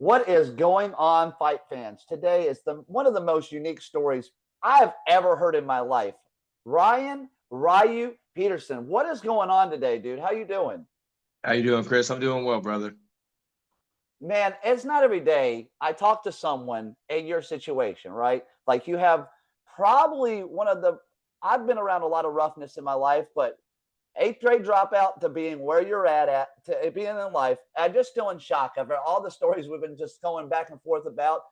What is going on, fight fans? Today is one of the most unique stories I've ever heard in my life. Ryan Ryu Petersen, what is going on today, dude? How you doing? How you doing, Chris? I'm doing well, brother. Man, it's not every day I talk to someone in your situation, right? Like you have probably one of the I've been around a lot of roughness in my life, but eighth grade dropout to being where you're at to being in life. I'm just still in shock over all the stories we've been just going back and forth about.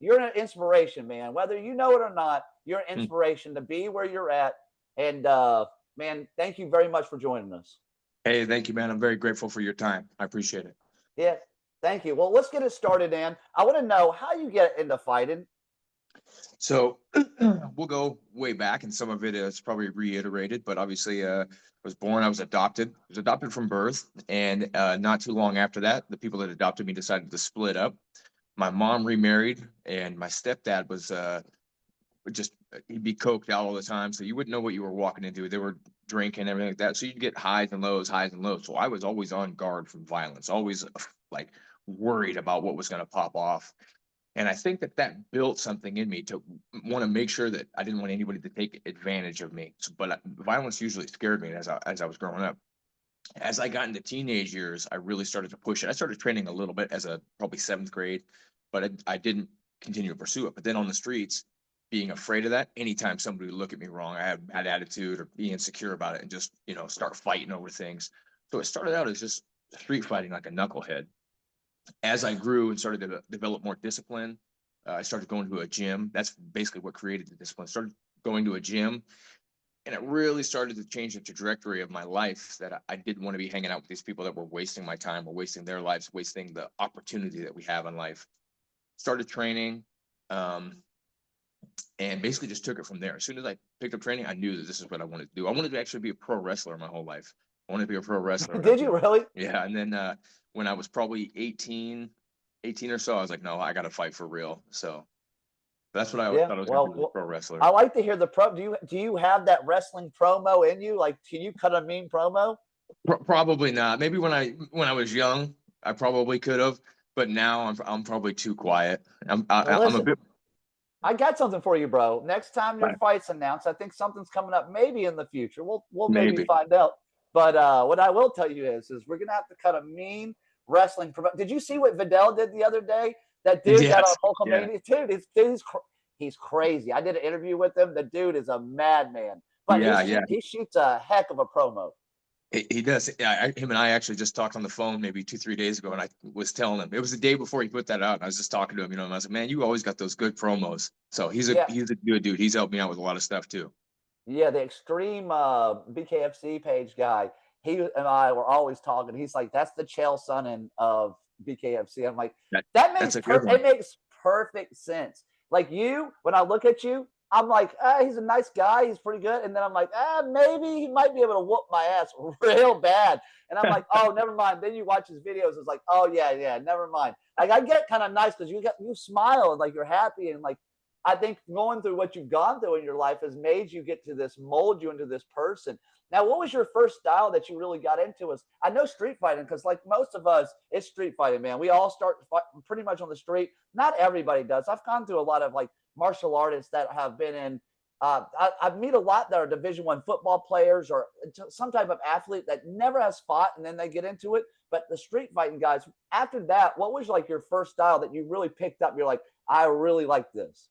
You're an inspiration, man. Whether you know it or not, you're an Mm. inspiration to be where you're at. And man, thank you very much for joining us. Hey, thank you, man. I'm very grateful for your time. I appreciate it. Yeah, thank you. Well, let's get it started, Dan. I want to know how you get into fighting. So we'll go way back, and some of it is probably reiterated, but obviously, I was born, I was adopted. I was adopted from birth, and not too long after that, the people that adopted me decided to split up. My mom remarried, and my stepdad was just he'd be coked out all the time, so you wouldn't know what you were walking into. They were drinking and everything like that, so you'd get highs and lows, highs and lows. So I was always on guard from violence, always like worried about what was going to pop off. And I think that that built something in me to want to make sure that I didn't want anybody to take advantage of me. So, but violence usually scared me as I was growing up. As I got into teenage years, I really started to push it. I started training a little bit as a probably seventh grade, but I didn't continue to pursue it. But then on the streets, being afraid of that, anytime somebody would look at me wrong, I had bad attitude or be insecure about it and just, start fighting over things. So it started out as just street fighting like a knucklehead. As I grew and started to develop more discipline, I started going to a gym. That's basically what created the discipline. Started going to a gym, and it really started to change the trajectory of my life. That I didn't want to be hanging out with these people that were wasting my time or wasting their lives, wasting the opportunity that we have in life. Started training, um, and basically just took it from there. As soon as I picked up training, I knew that this is what I wanted to do. I wanted to actually be a pro wrestler my whole life. I wanted to be a pro wrestler. Did you really? Yeah, and then when I was probably 18 or so, I was like, no, I got to fight for real. So that's what I always Yeah. thought I was going to Well, do, as a well, pro wrestler. I like to hear the pro. Do you have that wrestling promo in you? Like, can you cut a mean promo? Probably not. Maybe when I was young, I probably could have, but now I'm probably too quiet. Well, I'm a listen, bit. I got something for you, bro. Next time your fight's announced, I think something's coming up maybe in the future. We'll maybe Maybe. find out. But what I will tell you is we're gonna have to cut a mean wrestling. Did you see what Vidal did the other day? That dude got on Yes. Yeah. Hulkamania. He's crazy. I did an interview with him. The dude is a madman, but Yeah. Yeah. he shoots a heck of a promo. He does. Yeah, him and I actually just talked on the phone maybe 2, 3 days ago, and I was telling him it was the day before he put that out. And I was just talking to him, and I was like, "Man, you always got those good promos." So Yeah, he's a good dude. He's helped me out with a lot of stuff too. yeah, the extreme BKFC page guy. He and I were always talking. He's like, "That's the Chael Sonnen of BKFC." I'm like, That "That that's makes a good one. it makes perfect sense." Like you, when I look at you, I'm like, he's a nice guy. He's pretty good. And then I'm like, maybe he might be able to whoop my ass real bad. And I'm like, oh, never mind. Then you watch his videos. It's like, oh yeah, never mind. Like I get kind of nice because you smile and like you're happy and like I think going through what you've gone through in your life has made you get to this, mold you into this person. Now, what was your first style that you really got into? Was I know street fighting because, like most of us, it's street fighting, man. We all start pretty much on the street. Not everybody does. I've gone through a lot of like martial artists that have been in. I meet a lot that are Division I football players or some type of athlete that never has fought and then they get into it. But the street fighting guys, after that, what was like your first style that you really picked up? You're like, I really like this.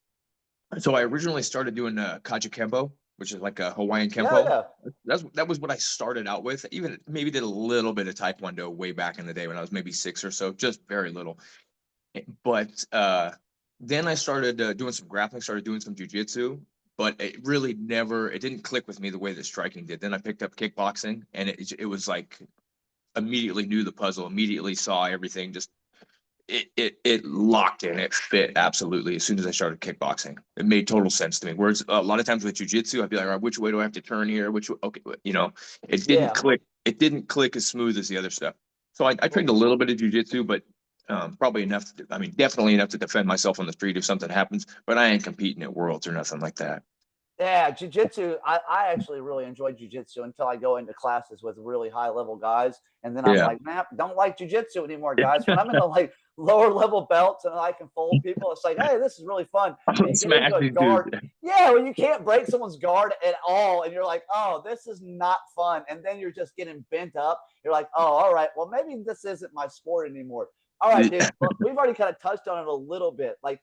So I originally started doing Kaja Kempo, which is like a Hawaiian Yeah, Kempo. yeah. That was what I started out with. Even maybe did a little bit of Taekwondo way back in the day when I was maybe six or so, just very little. But then I started doing some grappling, started doing some jujitsu, but it didn't click with me the way that striking did. Then I picked up kickboxing, and it was like immediately knew the puzzle, immediately saw everything, just it locked in, it fit absolutely as soon as I started kickboxing. It made total sense to me. Whereas a lot of times with jujitsu, I'd be like, all right, which way do I have to turn here? Okay, it didn't Yeah. click. It didn't click as smooth as the other stuff. So I trained a little bit of jujitsu, but probably enough. Definitely enough to defend myself on the street if something happens. But I ain't competing at worlds or nothing like that. Yeah, jujitsu. I actually really enjoy jujitsu until I go into classes with really high level guys, and then I'm Yeah. like, man, don't like jujitsu anymore, guys. When I'm in the like lower level belts and I can fold people, it's like, hey, this is really fun. When you get Smash into a these dudes. guard, yeah, when you can't break someone's guard at all, and you're like, oh, this is not fun, and then you're just getting bent up. You're like, oh, all right, well, maybe this isn't my sport anymore. All right, dude. Well, we've already kind of touched on it a little bit. Like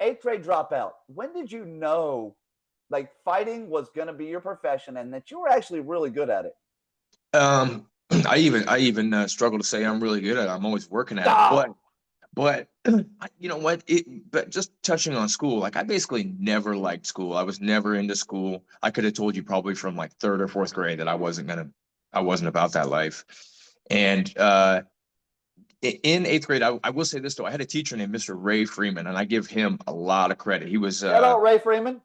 eighth grade dropout. When did you know like fighting was going to be your profession and that you were actually really good at it? Um, I even struggle to say I'm really good at it. I'm always working at it, Oh, but you know what? But just touching on school, like I basically never liked school. I was never into school. I could have told you probably from like third or fourth grade that I wasn't about that life. And in eighth grade, I will say this though, I had a teacher named Mr. Ray Freeman, and I give him a lot of credit. He was shout out Ray Freeman.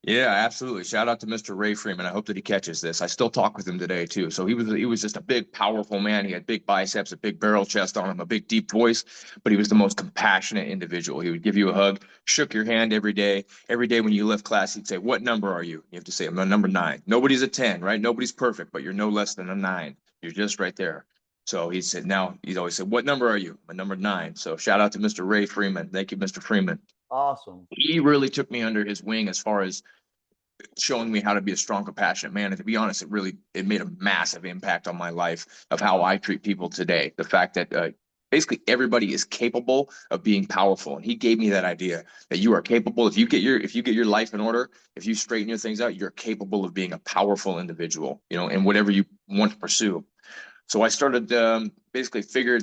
yeah, absolutely. Shout out to Mr. Ray Freeman. I hope that he catches this. I still talk with him today too. So he was just a big, powerful man. He had big biceps, a big barrel chest on him, a big deep voice, but he was the most compassionate individual. He would give you a hug, shook your hand every day. Every day when you left class, he'd say, "What number are you?" You have to say, "I'm a number 9." Nobody's a 10, right? Nobody's perfect, but you're no less than a 9. You're just right there. So he said, now he's always said, "What number are you?" "I'm a number 9." So shout out to Mr. Ray Freeman. Thank you, Mr. Freeman. Awesome. He really took me under his wing as far as showing me how to be a strong, compassionate man. And to be honest, it made a massive impact on my life of how I treat people today. The fact that basically everybody is capable of being powerful, and he gave me that idea that you are capable. If you get your life in order, if you straighten your things out, you're capable of being a powerful individual. You know, and whatever you want to pursue. So I started basically figured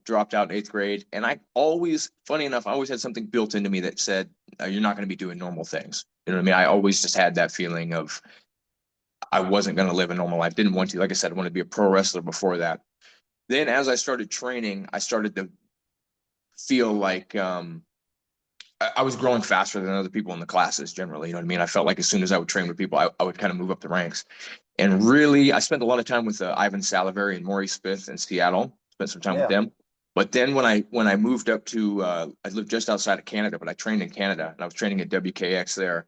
dropped out in eighth grade, and I always, funny enough, I always had something built into me that said you're not going to be doing normal things. You know what I mean? I always just had that feeling of I wasn't going to live a normal life. Didn't want to. Like I said, I wanted to be a pro wrestler before that. Then as I started training, I started to feel like I was growing faster than other people in the classes generally. You know what I mean? I felt like as soon as I would train with people, I would kind of move up the ranks. And really, I spent a lot of time with Ivan Salaverry and Maurice Smith in Seattle. Spent some time with Yeah. them. But then when I moved up to I lived just outside of Canada, but I trained in Canada, and I was training at WKX there.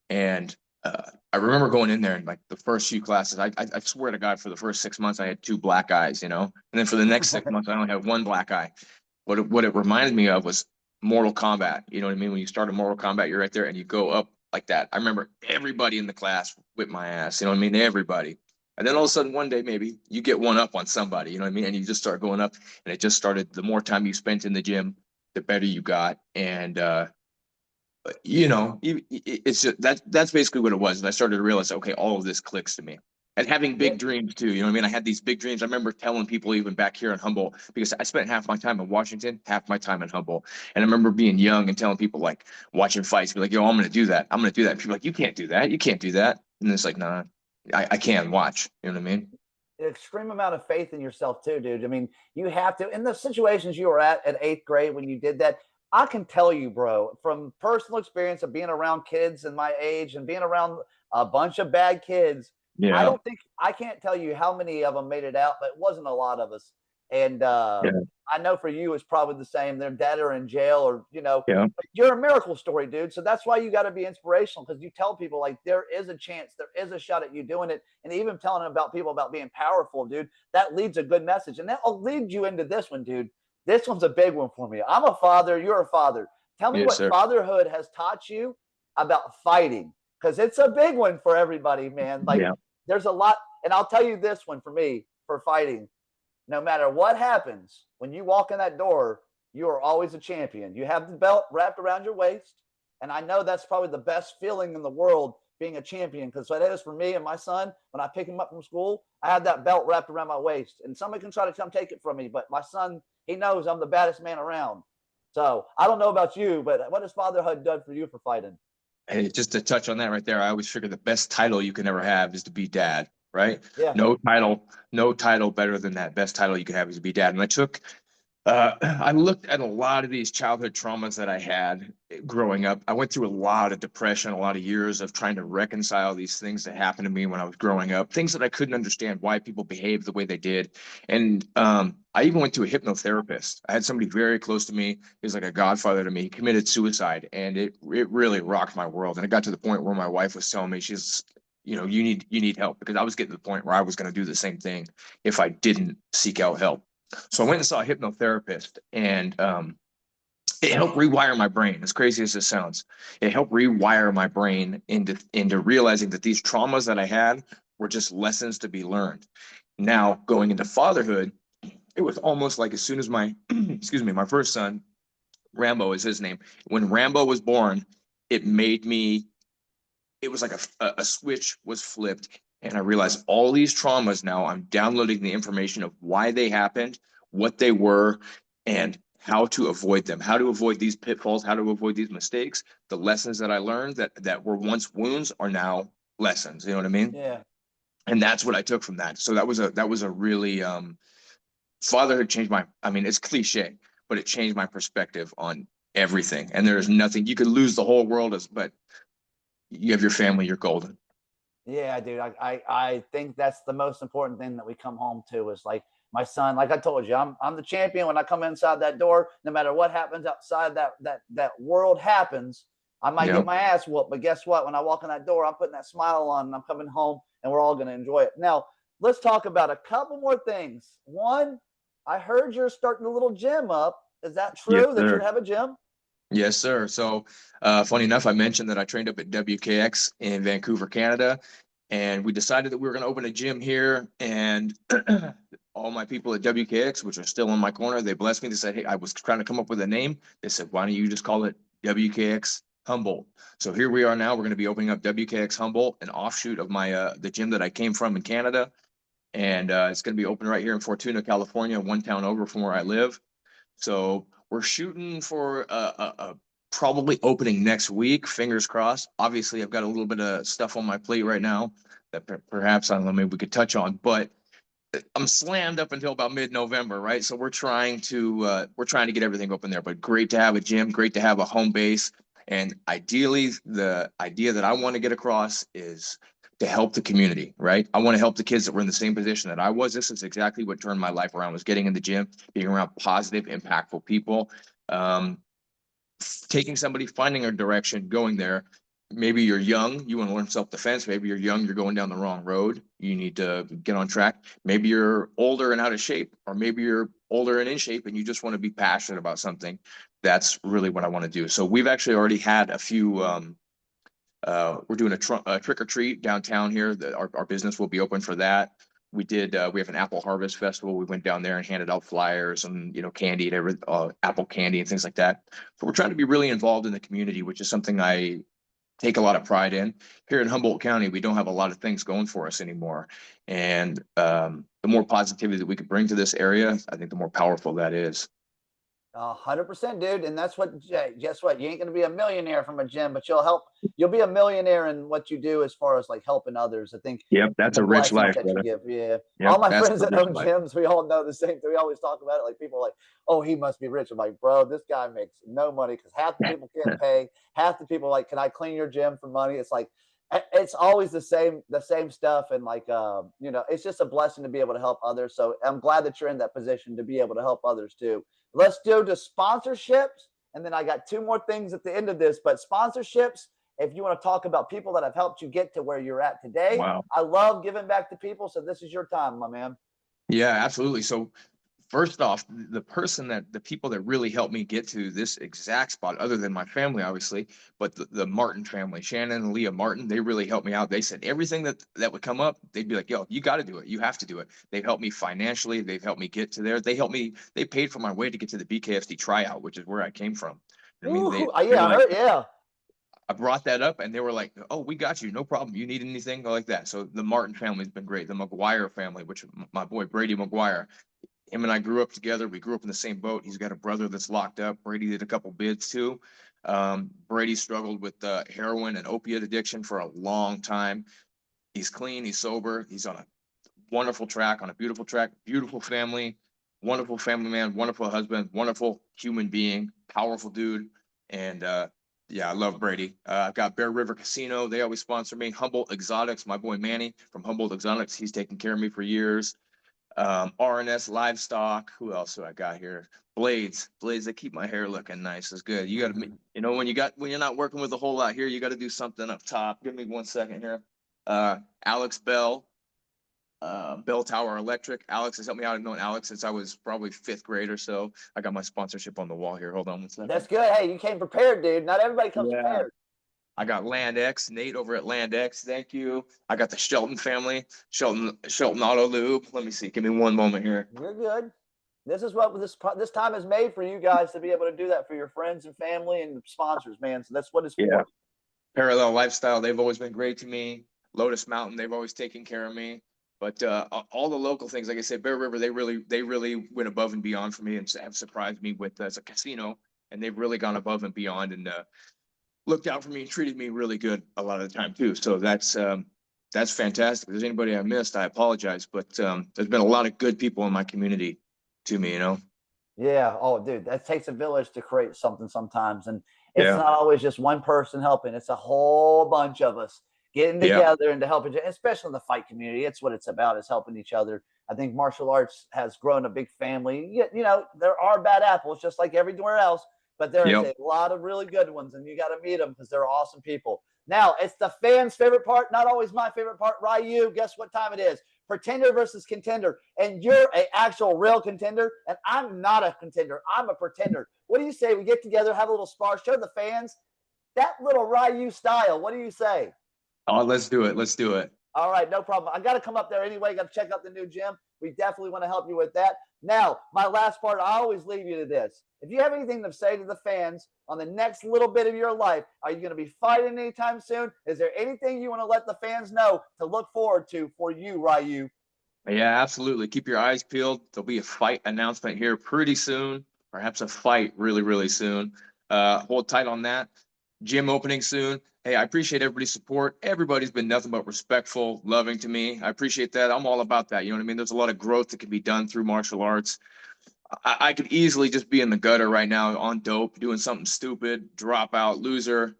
And I remember going in there and like the first few classes, I swear to God, for the first 6 months, I had 2 black eyes, you know, and then for the next 6 months, I only had 1 black eye. What it reminded me of was Mortal Kombat. You know what I mean? When you start a Mortal Kombat, you're right there and you go up like that. I remember everybody in the class whipped my ass. You know what I mean? Everybody. And then all of a sudden, one day, maybe you get one up on somebody. You know what I mean? And you just start going up, and it just started. The more time you spent in the gym, the better you got. And you know, it's just that's basically what it was. And I started to realize, okay, all of this clicks to me. And having Yeah. big dreams too, you know what I mean? I had these big dreams. I remember telling people even back here in Humboldt, because I spent half my time in Washington, half my time in Humboldt. And I remember being young and telling people like watching fights, be like, yo, I'm gonna do that. I'm gonna do that. And people are like, you can't do that. You can't do that. And it's like, nah, I can watch. You know what I mean? Extreme amount of faith in yourself too, dude. I mean, you have to in the situations you were at eighth grade when you did that. I can tell you, bro, from personal experience of being around kids in my age and being around a bunch of bad kids. I Yeah. don't think I can't tell you how many of them made it out, but it wasn't a lot of us. And Yeah. I know for you it's probably the same. Their dad are in jail, or Yeah. but you're a miracle story, dude. So that's why you got to be inspirational, because you tell people like there is a chance, there is a shot at you doing it, and even telling them about people about being powerful, dude. That leads a good message, and that'll lead you into this one, dude. This one's a big one for me. I'm a father. You're a father. Tell me Yes, what sir. fatherhood has taught you about fighting, because it's a big one for everybody, man. Like Yeah. there's a lot, and I'll tell you this one for me for fighting. No matter what happens, when you walk in that door, you are always a champion. You have the belt wrapped around your waist. And I know that's probably the best feeling in the world, being a champion, because that is for me and my son. When I pick him up from school, I have that belt wrapped around my waist. And somebody can try to come take it from me, but my son, he knows I'm the baddest man around. So I don't know about you, but what has fatherhood done for you for fighting? Hey, just to touch on that right there, I always figure the best title you can ever have is to be dad, right? Yeah. No title better than that. Best title you can have is to be dad. And I looked at a lot of these childhood traumas that I had growing up. I went through a lot of depression, a lot of years of trying to reconcile these things that happened to me when I was growing up, things that I couldn't understand why people behaved the way they did. And I even went to a hypnotherapist. I had somebody very close to me. He was like a godfather to me. He committed suicide, and it really rocked my world. And it got to the point where my wife was telling me, she's, you need help, because I was getting to the point where I was going to do the same thing if I didn't seek out help. So I went and saw a hypnotherapist, and it helped rewire my brain. As crazy as this sounds, it helped rewire my brain into realizing that these traumas that I had were just lessons to be learned. Now, going into fatherhood, it was almost like as soon as my excuse me, my first son, Rambo is his name. When Rambo was born, it made me. It was like a switch was flipped, and I realized all these traumas now, I'm downloading the information of why they happened, what they were, and how to avoid them, how to avoid these pitfalls, how to avoid these mistakes. The lessons that I learned that were once wounds are now lessons. You know what I mean? Yeah. And that's what I took from that. So that was a really fatherhood changed my. I mean, it's cliche, but it changed my perspective on everything. And there's nothing, you could lose the whole world, but you have your family, you're golden. Yeah, dude. I think that's the most important thing that we come home to is like my son. Like I told you, I'm the champion when I come inside that door. No matter what happens outside that world happens, I might get Yep. my ass whooped. But guess what? When I walk in that door, I'm putting that smile on and I'm coming home and we're all gonna enjoy it. Now, let's talk about a couple more things. One, I heard you're starting a little gym up. Is that Yes, true that you're sir. gonna have a gym? Yes, sir. So, funny enough, I mentioned that I trained up at WKX in Vancouver, Canada, and we decided that we were going to open a gym here. And all my people at WKX, which are still in my corner, they blessed me. They said, "Hey, I was trying to come up with a name." They said, "Why don't you just call it WKX Humboldt?" So here we are now. We're going to be opening up WKX Humboldt, an offshoot of my the gym that I came from in Canada, and it's going to be open right here in Fortuna, California, one town over from where I live. So we're shooting for a probably opening next week. Fingers crossed. Obviously, I've got a little bit of stuff on my plate right now that perhaps, I don't know, maybe we could touch on. But I'm slammed up until about mid-November, right? So we're trying to get everything open there. But great to have a gym, great to have a home base, and ideally, the idea that I want to get across is to help the community, right? I want to help the kids that were in the same position that I was. This is exactly what turned my life around, was getting in the gym, being around positive, impactful people, um, taking somebody, finding a direction, going there. Maybe you're young, you want to learn self-defense. Maybe you're young, you're going down the wrong road. You need to get on track. Maybe you're older and out of shape, or maybe you're older and in shape and you just want to be passionate about something. That's really what I want to do. So we've actually already had a few we're doing a trick or treat downtown here. Our business will be open for that. We have an apple harvest festival. We went down there and handed out flyers and, candy and apple candy and things like that. So we're trying to be really involved in the community, which is something I take a lot of pride in. Here in Humboldt County, we don't have a lot of things going for us anymore. And the more positivity that we could bring to this area, I think the more powerful that is. 100%, dude. And that's what, guess what? You ain't going to be a millionaire from a gym, but you'll be a millionaire in what you do as far as like helping others. I think Yep, that's the a rich blessings life, that you brother. give. Yeah. Yep, All my that's friends the that rich own life. gyms, we all know the same thing. We always talk about it. Like people are like, oh, he must be rich. I'm like, bro, this guy makes no money because half the people can't pay. Half the people like, can I clean your gym for money? It's like, it's always the same stuff. And like, it's just a blessing to be able to help others. So I'm glad that you're in that position to be able to help others too. Let's do the sponsorships. And then I got two more things at the end of this, but sponsorships, if you want to talk about people that have helped you get to where you're at today, Wow. I love giving back to people. So this is your time, my man. Yeah, absolutely. So first off, the people that really helped me get to this exact spot, other than my family, obviously, but the Martin family, Shannon and Leah Martin, they really helped me out. They said everything that would come up, they'd be like, yo, you got to do it. You have to do it. They've helped me financially. They've helped me get to there. They paid for my way to get to the BKFC tryout, which is where I came from. I mean, Ooh, they were yeah, I like, heard, yeah. I brought that up and they were like, oh, we got you. No problem. You need anything like that. So the Martin family's been great. The McGuire family, which my boy, Brady McGuire, him and I grew up together. We grew up in the same boat. He's got a brother that's locked up. Brady did a couple bids too. Brady struggled with heroin and opiate addiction for a long time. He's clean. He's sober. He's on a wonderful track, on a beautiful track, beautiful family. wonderful family man, wonderful husband, wonderful human being, powerful dude. And yeah, I love Brady. I've got Bear River Casino. They always sponsor me. Humboldt Exotics, my boy Manny from Humboldt Exotics. He's taken care of me for years. RNS Livestock. Who else do I got here? Blades. They keep my hair looking nice. Is good. You got to, you know, when you're not working with a whole lot here, you got to do something up top. Give me 1 second here. Alex Bell. Bell Tower Electric. Alex has helped me out. I've known Alex since I was probably 5th grade or so. I got my sponsorship on the wall here. Hold on 1 second. That's good. Hey, you came prepared, dude. Not everybody comes prepared. I got Land X, Nate over at Land X. Thank you. I got the Shelton family, Shelton Auto Lube. Let me see. Give me 1 moment here. You're good. This is what this time is made for you guys to be able to do that for your friends and family and sponsors, man. So that's what it's for. Parallel Lifestyle. They've always been great to me. Lotus Mountain. They've always taken care of me. But all the local things, like I said, Bear River, they really went above and beyond for me and have surprised me with as a casino. And they've really gone above and beyond and looked out for me and treated me really good a lot of the time too. So that's fantastic. If there's anybody I missed, I apologize. But there's been a lot of good people in my community to me, you know? Yeah. Oh, dude, that takes a village to create something sometimes. And it's not always just one person helping. It's a whole bunch of us getting together and to help each other, especially in the fight community. It's what it's about, is helping each other. I think martial arts has grown a big family. You know, there are bad apples just like everywhere else, but there is a lot of really good ones, and you got to meet them because they're awesome people. Now, it's the fans' favorite part, not always my favorite part. Ryu, guess what time it is? Pretender versus contender. And you're an actual real contender, and I'm not a contender. I'm a pretender. What do you say we get together, have a little spar, show the fans that little Ryu style? What do you say? Oh, let's do it. Let's do it. All right, no problem. I got to come up there anyway. Got to check out the new gym. We definitely want to help you with that. Now, my last part, I always leave you to this. If you have anything to say to the fans on the next little bit of your life, are you going to be fighting anytime soon? Is there anything you want to let the fans know to look forward to for you, Ryu? Yeah, absolutely. Keep your eyes peeled. There'll be a fight announcement here pretty soon, perhaps a fight really, really soon. Hold tight on that. Gym opening soon. Hey, I appreciate everybody's support. Everybody's been nothing but respectful, loving to me. I appreciate that. I'm all about that. You know what I mean? There's a lot of growth that can be done through martial arts. I could easily just be in the gutter right now on dope, doing something stupid, drop out, loser.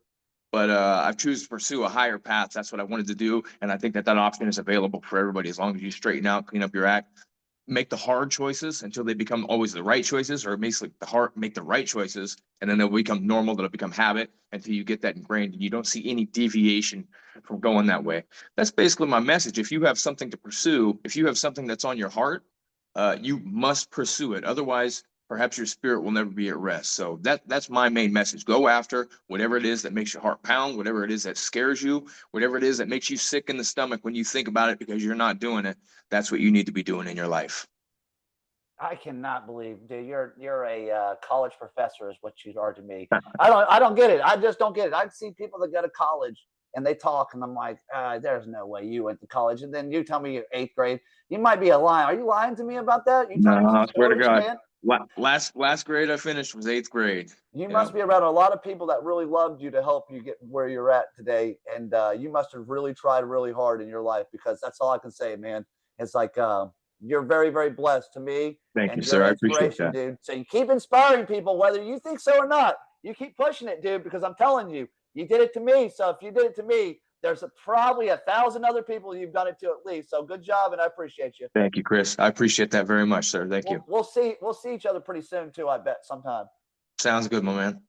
But I've chosen to pursue a higher path. That's what I wanted to do. And I think that option is available for everybody as long as you straighten out, clean up your act. Make the hard choices until they become always the right choices, or basically make the right choices, and then they'll become normal, that'll become habit until you get that ingrained and you don't see any deviation from going that way. That's basically my message. If you have something to pursue, if you have something that's on your heart, you must pursue it. Otherwise, perhaps your spirit will never be at rest. So that's my main message. Go after whatever it is that makes your heart pound, whatever it is that scares you, whatever it is that makes you sick in the stomach when you think about it because you're not doing it. That's what you need to be doing in your life. I cannot believe, dude, you're a college professor is what you are to me. I don't get it. I just don't get it. I've seen people that go to college and they talk, and I'm like, there's no way you went to college. And then you tell me you're 8th grade. You might be a lying. Are you lying to me about that? You no, I swear to God. Man? Last grade I finished was 8th grade. You must be around a lot of people that really loved you to help you get where you're at today. And you must have really tried really hard in your life, because that's all I can say, man. It's like you're very, very blessed to me. Thank you, sir. I appreciate that. Dude. So you keep inspiring people, whether you think so or not. You keep pushing it, dude, because I'm telling you, you did it to me. So if you did it to me, there's probably 1,000 other people you've done it to at least. So good job, and I appreciate you. Thank you, Chris. I appreciate that very much, sir. Thank you. We'll see each other pretty soon too, I bet, sometime. Sounds good, my man.